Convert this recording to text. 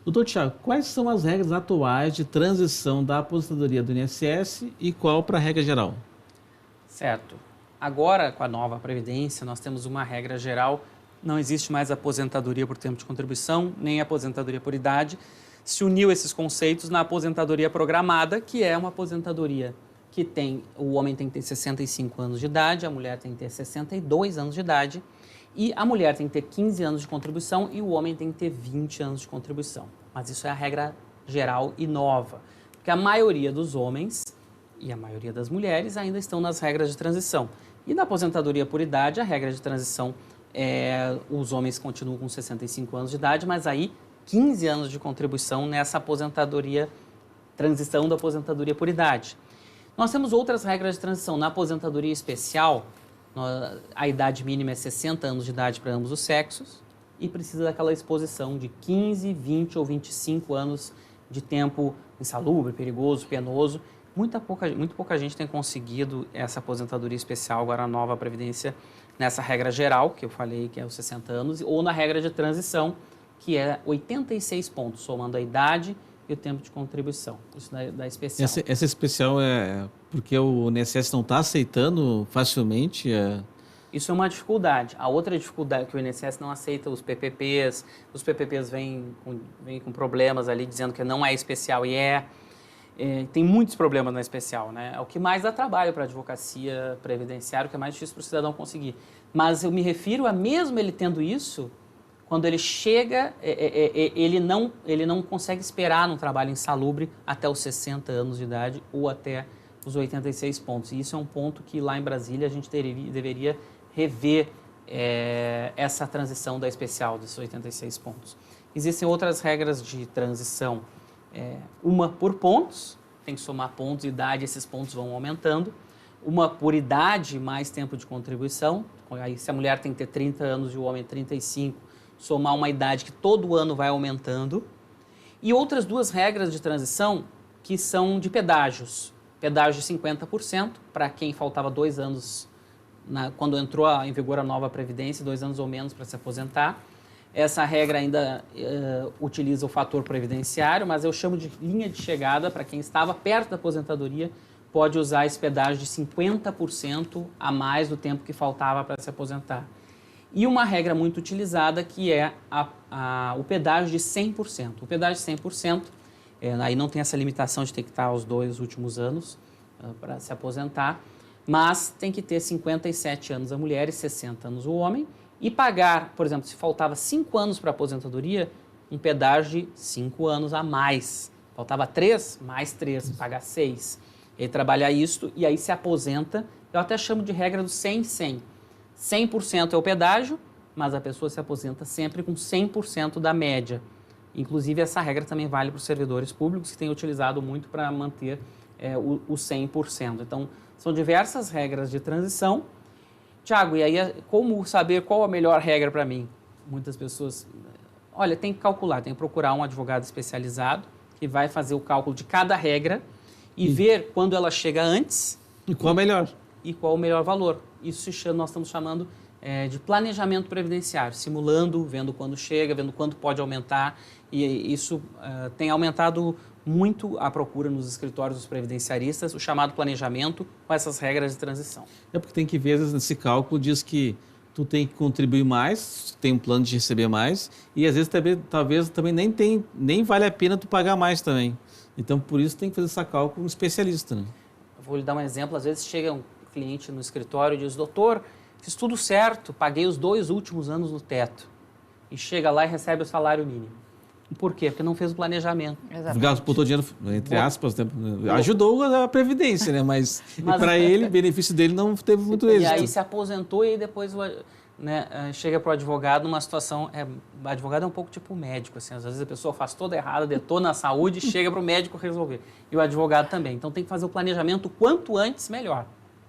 Doutor Tiago, quais são as regras atuais de transição da aposentadoria do INSS e qual para a regra geral? Certo. Agora, com a nova Previdência, nós temos uma regra geral, não existe mais aposentadoria por tempo de contribuição, nem aposentadoria por idade. Se uniu esses conceitos na aposentadoria programada, que é uma aposentadoria que o homem tem que ter 65 anos de idade, a mulher tem que ter 62 anos de idade, e a mulher tem que ter 15 anos de contribuição e o homem tem que ter 20 anos de contribuição. Mas isso é a regra geral e nova, porque a maioria dos homens e a maioria das mulheres ainda estão nas regras de transição. E na aposentadoria por idade, a regra de transição os homens continuam com 65 anos de idade, mas aí 15 anos de contribuição nessa aposentadoria, transição da aposentadoria por idade. Nós temos outras regras de transição. Na aposentadoria especial, a idade mínima é 60 anos de idade para ambos os sexos e precisa daquela exposição de 15, 20 ou 25 anos de tempo insalubre, perigoso, penoso. Muito pouca gente tem conseguido essa aposentadoria especial, agora a nova Previdência, nessa regra geral, que eu falei que é os 60 anos, ou na regra de transição, que é 86 pontos, somando a idade e o tempo de contribuição. Isso da especial. Essa especial é porque o INSS não está aceitando facilmente? Isso é uma dificuldade. A outra dificuldade é que o INSS não aceita os PPPs vêm com problemas ali, dizendo que não é especial e tem muitos problemas na especial, né? É o que mais dá trabalho para a advocacia previdenciária, o que é mais difícil para o cidadão conseguir. Mas eu me refiro a mesmo ele tendo isso, quando ele chega, ele não consegue esperar num trabalho insalubre até os 60 anos de idade ou até os 86 pontos. E isso é um ponto que lá em Brasília a gente deveria rever essa transição da especial, desses 86 pontos. Existem outras regras de transição, uma por pontos, tem que somar pontos e idade, esses pontos vão aumentando. Uma por idade, mais tempo de contribuição. Aí, se a mulher tem que ter 30 anos e o homem 35, somar uma idade que todo ano vai aumentando. E outras duas regras de transição que são de pedágios. Pedágio de 50% para quem faltava 2 anos, quando entrou em vigor a nova Previdência, 2 anos ou menos para se aposentar. Essa regra ainda utiliza o fator previdenciário, mas eu chamo de linha de chegada para quem estava perto da aposentadoria, pode usar esse pedágio de 50% a mais do tempo que faltava para se aposentar. E uma regra muito utilizada que é o pedágio de 100%. O pedágio de 100%, aí não tem essa limitação de ter que estar os 2 últimos anos para se aposentar, mas tem que ter 57 anos a mulher e 60 anos o homem, e pagar, por exemplo, se faltava 5 anos para a aposentadoria, um pedágio de 5 anos a mais. Faltava 3, mais 3, pagar 6. Ele trabalha isso e aí se aposenta. Eu até chamo de regra do 100-100. 100% é o pedágio, mas a pessoa se aposenta sempre com 100% da média. Inclusive, essa regra também vale para os servidores públicos, que têm utilizado muito para manter o 100%. Então, são diversas regras de transição. Tiago, e aí como saber qual a melhor regra para mim? Muitas pessoas, olha, tem que calcular, tem que procurar um advogado especializado que vai fazer o cálculo de cada regra e ver quando ela chega antes. E qual é melhor? E qual o melhor valor. Isso nós estamos chamando de planejamento previdenciário, simulando, vendo quando chega, vendo quanto pode aumentar. E isso tem aumentado muito a procura nos escritórios dos previdenciaristas, o chamado planejamento com essas regras de transição. É porque tem que ver, às vezes, nesse cálculo diz que tu tem que contribuir mais, tem um plano de receber mais, e às vezes talvez também nem vale a pena tu pagar mais também. Então, por isso tem que fazer esse cálculo com um especialista, né? Eu vou lhe dar um exemplo. Às vezes chega um cliente no escritório e diz, doutor, fiz tudo certo, paguei os 2 últimos anos no teto. E chega lá e recebe o salário mínimo. Por quê? Porque não fez o planejamento. Botou dinheiro, entre aspas, ajudou a Previdência, né? Mas para ele, o benefício dele não teve muito êxito. E aí se aposentou e aí depois chega para o advogado numa situação... O advogado é um pouco tipo médico, assim, às vezes a pessoa faz toda errada, detona a saúde e chega para o médico resolver. E o advogado também. Então tem que fazer o planejamento quanto antes, melhor.